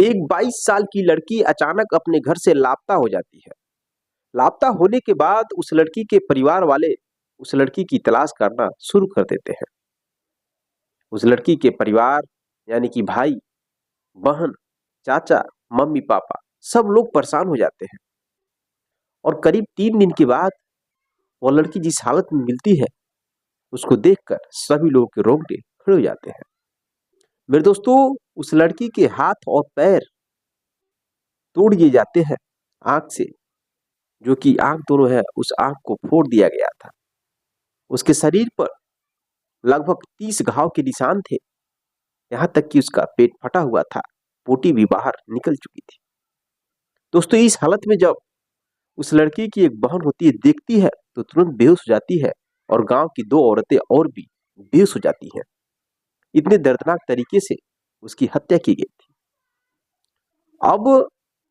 एक 22 साल की लड़की अचानक अपने घर से लापता हो जाती है। लापता होने के बाद उस लड़की के परिवार वाले उस लड़की की तलाश करना शुरू कर देते हैं। उस लड़की के परिवार यानी कि भाई, बहन, चाचा, मम्मी पापा सब लोग परेशान हो जाते हैं और करीब 3 दिन के बाद वह लड़की जिस हालत में मिलती है उसको देखकर सभी लोगों के रोंगटे खड़े हो जाते हैं। मेरे दोस्तों, उस लड़की के हाथ और पैर तोड़ दिए जाते हैं आंख से, जो कि आंख दोनों है उस आंख को फोड़ दिया गया था। उसके शरीर पर लगभग 30 घाव के निशान थे। यहां तक कि उसका पेट फटा हुआ था, पोटी भी बाहर निकल चुकी थी। दोस्तों, इस हालत में जब उस लड़की की एक बहन होती है देखती है तो तुरंत बेहोश हो जाती है और गांव की 2 औरतें और भी बेहोश हो जाती हैं। इतने दर्दनाक तरीके से उसकी हत्या की गई थी। अब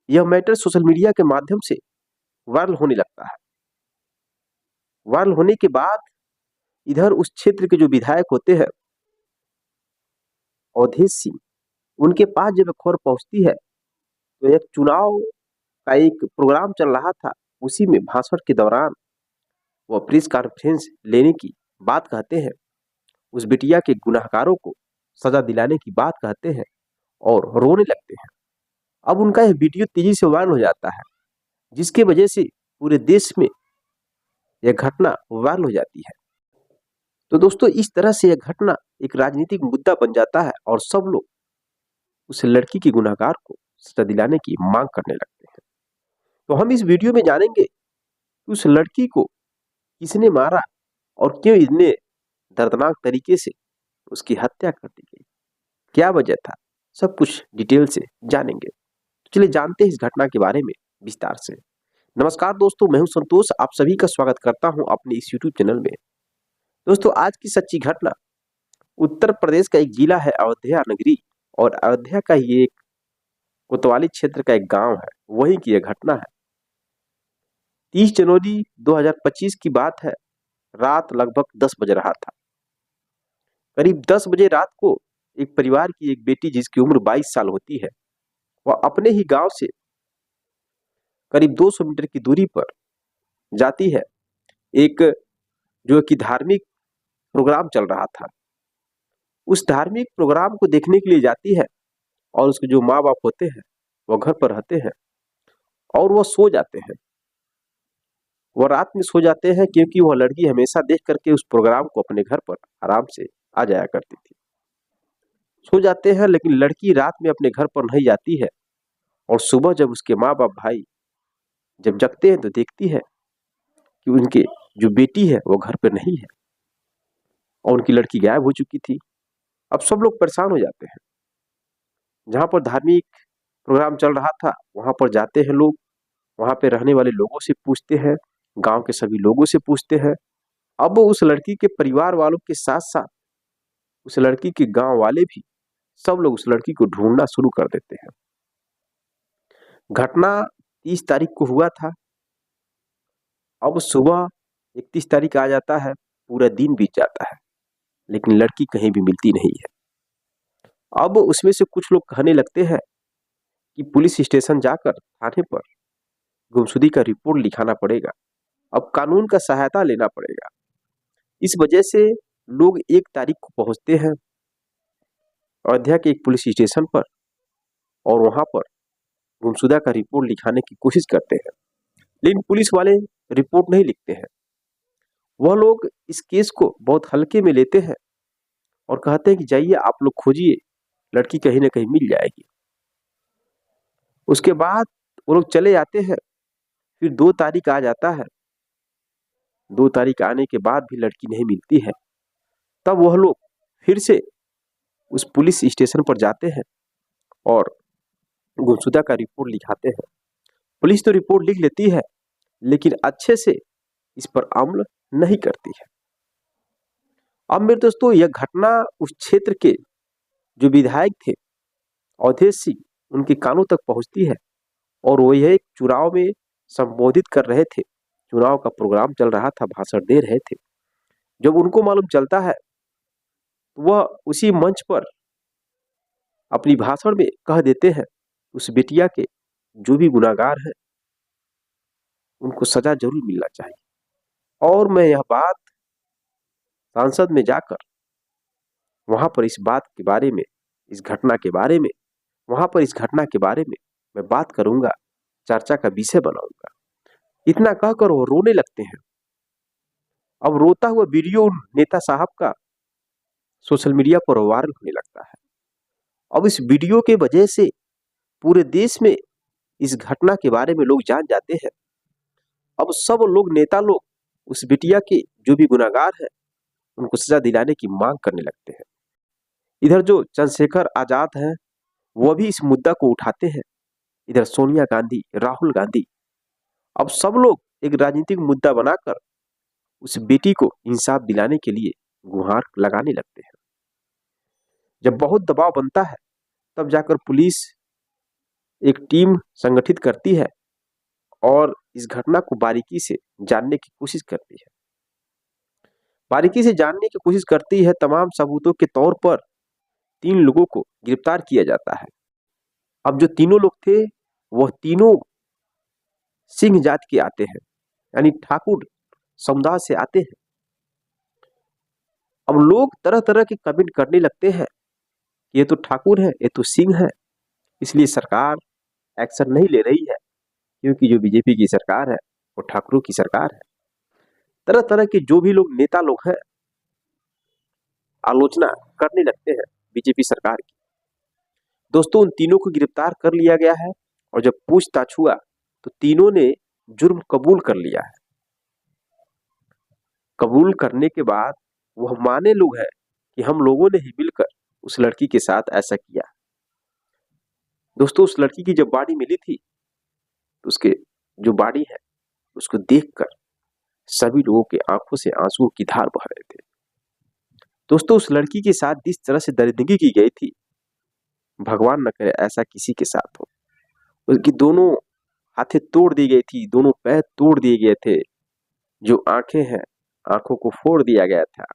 यह मैटर सोशल मीडिया के माध्यम से वायरल होने लगता है। वायरल होने के बाद इधर उस क्षेत्र के जो विधायक होते हैं अवधेश सिंह, उनके पास जब खबर पहुंचती है तो एक चुनाव का एक प्रोग्राम चल रहा था। उसी में भाषण के दौरान वह प्रेस कॉन्फ्रेंस लेने की बात कहते हैं, उस बिटिया के गुनहगारों को सजा दिलाने की बात कहते हैं और रोने लगते हैं। अब उनका यह वीडियो तेजी से वायरल हो जाता है, जिसकी वजह से पूरे देश में यह घटना वायरल हो जाती है। तो दोस्तों, इस तरह से यह घटना एक राजनीतिक मुद्दा बन जाता है और सब लोग उस लड़की के गुनहगार को सजा दिलाने की मांग करने लगते हैं। तो हम इस वीडियो में जानेंगे कि उस लड़की को किसने मारा और क्यों इतने दर्दनाक तरीके से उसकी हत्या कर दी गई, क्या वजह था, सब कुछ डिटेल से जानेंगे। तो चलिए जानते हैं इस घटना के बारे में विस्तार से। नमस्कार दोस्तों, मैं हूं संतोष, आप सभी का स्वागत करता हूं अपने इस यूट्यूब चैनल में। दोस्तों, आज की सच्ची घटना उत्तर प्रदेश का एक जिला है अयोध्या नगरी, और अयोध्या का ही एक कोतवाली क्षेत्र का एक गांव है, वहीं की यह घटना है। 30 जनवरी 2025 की बात है। रात लगभग 10 बज रहा था। करीब 10 बजे रात को एक परिवार की एक बेटी जिसकी उम्र 22 साल होती है, वह अपने ही गांव से करीब 200 मीटर की दूरी पर जाती है। एक जो कि धार्मिक प्रोग्राम चल रहा था, उस धार्मिक प्रोग्राम को देखने के लिए जाती है और उसके जो माँ बाप होते हैं वह घर पर रहते हैं और वह सो जाते हैं। वह रात में सो जाते हैं क्योंकि वह लड़की हमेशा देख करके उस प्रोग्राम को अपने घर पर आराम से आ जाया करती थी। सो जाते हैं, लेकिन लड़की रात में अपने घर पर नहीं जाती है और सुबह जब उसके माँ बाप भाई जब जगते हैं तो देखती है कि उनके जो बेटी है वो घर पर नहीं है और उनकी लड़की गायब हो चुकी थी। अब सब लोग परेशान हो जाते हैं। जहां पर धार्मिक प्रोग्राम चल रहा था वहां पर जाते हैं लोग, वहां पे रहने वाले लोगों से पूछते हैं, गांव के सभी लोगों से पूछते हैं। अब उस लड़की के परिवार वालों के साथ साथ उस लड़की के गांव वाले भी सब लोग उस लड़की को ढूंढना शुरू कर देते हैं। घटना 30 तारीख को हुआ था। अब सुबह 31 तारीख आ जाता है, पूरा दिन बीत जाता है, लेकिन लड़की कहीं भी मिलती नहीं है। अब उसमें से कुछ लोग कहने लगते हैं कि पुलिस स्टेशन जाकर थाने पर गुमशुदगी का रिपोर्ट लिखाना पड़ेगा, अब कानून का सहायता लेना पड़ेगा। इस वजह से लोग 1 तारीख को पहुंचते हैं अयोध्या के एक पुलिस स्टेशन पर और वहां पर गुमशुदा का रिपोर्ट लिखाने की कोशिश करते हैं, लेकिन पुलिस वाले रिपोर्ट नहीं लिखते हैं। वह लोग इस केस को बहुत हल्के में लेते हैं और कहते हैं कि जाइए आप लोग खोजिए, लड़की कहीं ना कहीं मिल जाएगी। उसके बाद वो लोग चले जाते हैं। फिर 2 तारीख आ जाता है। 2 तारीख आने के बाद भी लड़की नहीं मिलती है। तब वह लोग फिर से उस पुलिस स्टेशन पर जाते हैं और गुमशुदा का रिपोर्ट लिखाते हैं। पुलिस तो रिपोर्ट लिख लेती है, लेकिन अच्छे से इस पर अमल नहीं करती है। अब मेरे दोस्तों, यह घटना उस क्षेत्र के जो विधायक थे अवधेश सिंह, उनके कानों तक पहुंचती है और वो यह चुनाव में संबोधित कर रहे थे। चुनाव का प्रोग्राम चल रहा था, भाषण दे रहे थे। जब उनको मालूम चलता है तो वह उसी मंच पर अपनी भाषण में कह देते हैं उस बेटिया के जो भी गुनाहगार हैं उनको सजा जरूर मिलना चाहिए। और मैं यह बात संसद में जाकर वहां पर इस बात के बारे में, इस घटना के बारे में, वहां पर इस घटना के बारे में मैं बात करूंगा, चर्चा का विषय बनाऊंगा। इतना कहकर वो रोने लगते हैं। अब रोता हुआ वीडियो उन नेता साहब का सोशल मीडिया पर वायरल होने लगता है। अब इस वीडियो के वजह से पूरे देश में इस घटना के बारे में लोग जान जाते हैं। अब सब लोग, नेता लोग, उस बिटिया के जो भी गुनाहगार हैं उनको सजा दिलाने की मांग करने लगते हैं। इधर जो चंद्रशेखर आजाद हैं वो भी इस मुद्दा को उठाते हैं। इधर सोनिया गांधी, राहुल गांधी, अब सब लोग एक राजनीतिक मुद्दा बनाकर उस बेटी को इंसाफ दिलाने के लिए गुहार लगाने लगते हैं। जब बहुत दबाव बनता है तब जाकर पुलिस एक टीम संगठित करती है और इस घटना को बारीकी से जानने की कोशिश करती है। बारीकी से जानने की कोशिश करती है। तमाम सबूतों के तौर पर 3 लोगों को गिरफ्तार किया जाता है। अब जो तीनों लोग थे वह तीनों सिंह जात के आते हैं, यानी ठाकुर समुदाय से आते हैं। अब लोग तरह तरह के कमेंट करने लगते हैं, ये तो ठाकुर है, ये तो सिंह है, इसलिए सरकार एक्शन नहीं ले रही है, क्योंकि जो बीजेपी की सरकार है वो ठाकुरों की सरकार है। तरह तरह के जो भी लोग, नेता लोग हैं, आलोचना करने लगते हैं बीजेपी सरकार की। दोस्तों, उन तीनों को गिरफ्तार कर लिया गया है और जब पूछताछ हुआ तो तीनों ने जुर्म कबूल कर लिया है। कबूल करने के बाद वह माने लोग हैं कि हम लोगों ने ही मिलकर उस लड़की के साथ ऐसा किया। दोस्तों, उस लड़की की जब बॉडी मिली थी तो उसके जो बॉडी है उसको देखकर सभी लोगों के आंखों से आंसुओं की धार बह रहे थे। दोस्तों, उस लड़की के साथ जिस तरह से दरिंदगी की गई थी, भगवान न करे ऐसा किसी के साथ हो। उसकी दोनों हाथें तोड़ दी गई थी, दोनों पैर तोड़ दिए गए थे, जो आंखें हैं आंखों को फोड़ दिया गया था,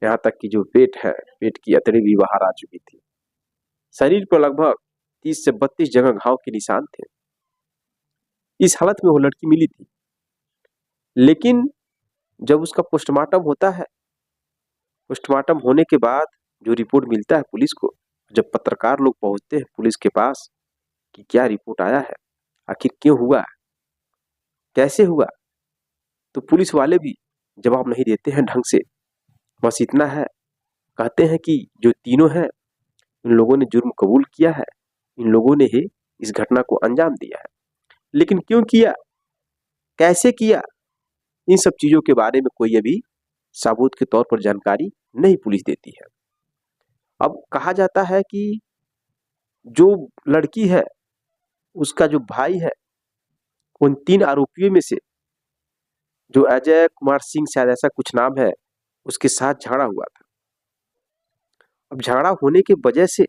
यहाँ तक कि जो पेट है, पेट की अतड़ी भी बाहर आ चुकी थी। शरीर पर लगभग 30 से 32 जगह घाव के निशान थे। इस हालत में वो लड़की मिली थी। लेकिन जब उसका पोस्टमार्टम होता है, पोस्टमार्टम होने के बाद जो रिपोर्ट मिलता है पुलिस को, जब पत्रकार लोग पहुंचते हैं पुलिस के पास कि क्या रिपोर्ट आया है, आखिर क्यों हुआ, कैसे हुआ, तो पुलिस वाले भी जवाब नहीं देते हैं ढंग से। बस इतना है, कहते हैं कि जो तीनों हैं इन लोगों ने जुर्म कबूल किया है, इन लोगों ने ही इस घटना को अंजाम दिया है। लेकिन क्यों किया, कैसे किया, इन सब चीजों के बारे में कोई अभी सबूत के तौर पर जानकारी नहीं पुलिस देती है। अब कहा जाता है कि जो लड़की है उसका जो भाई है, उन 3 आरोपियों में से जो अजय कुमार सिंह, शायद ऐसा कुछ नाम है, उसके साथ झगड़ा हुआ था। अब झगड़ा होने के वजह से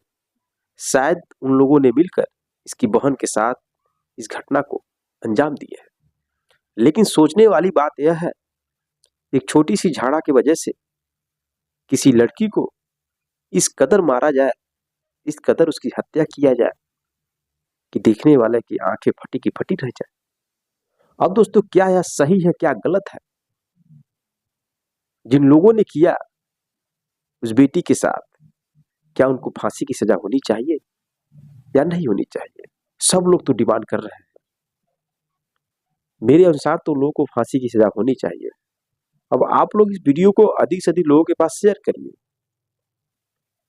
शायद उन लोगों ने मिलकर इसकी बहन के साथ इस घटना को अंजाम दिया है। लेकिन सोचने वाली बात यह है, एक छोटी सी झगड़ा की वजह से किसी लड़की को इस कदर मारा जाए, इस कदर उसकी हत्या किया जाए कि देखने वाले की आंखें फटी की फटी रह जाए। अब दोस्तों, क्या यह सही है, क्या गलत है? जिन लोगों ने किया उस बेटी के साथ, क्या उनको फांसी की सजा होनी चाहिए या नहीं होनी चाहिए? सब लोग तो डिमांड कर रहे हैं। मेरे अनुसार तो लोगों को फांसी की सजा होनी चाहिए। अब आप लोग इस वीडियो को अधिक से अधिक लोगों के पास शेयर करिए,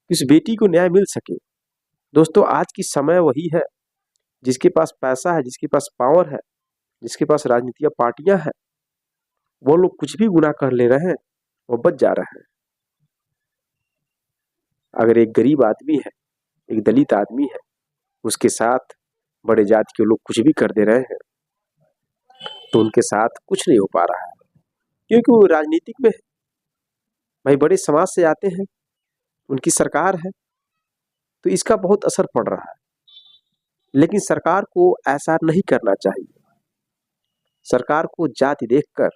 इस बेटी को न्याय मिल सके। दोस्तों, आज की समय वही है, जिसके पास पैसा है, जिसके पास पावर है, जिसके पास राजनीतिक पार्टियां हैं, वो लोग कुछ भी गुनाह कर ले रहे हैं, वो बच जा रहे हैं। अगर एक गरीब आदमी है, एक दलित आदमी है, उसके साथ बड़े जाति के लोग कुछ भी कर दे रहे हैं तो उनके साथ कुछ नहीं हो पा रहा है, क्योंकि वो राजनीतिक में है। भाई, बड़े समाज से आते हैं, उनकी सरकार है, तो इसका बहुत असर पड़ रहा है। लेकिन सरकार को ऐसा नहीं करना चाहिए। सरकार को जाति देखकर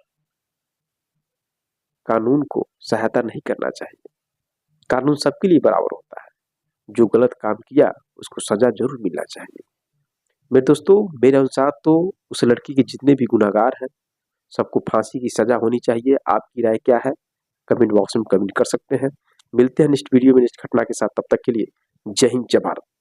कानून को सहायता नहीं करना चाहिए। कानून सबके लिए बराबर होता है। जो गलत काम किया उसको सजा जरूर मिलना चाहिए। मेरे दोस्तों, मेरे अनुसार तो उस लड़की के जितने भी गुनहगार हैं, सबको फांसी की सजा होनी चाहिए। आपकी राय क्या है? कमेंट बॉक्स में कमेंट कर सकते हैं। मिलते हैं नेक्स्ट वीडियो में नेक्स्ट घटना के साथ, तब तक के लिए जय हिंद जय भारत।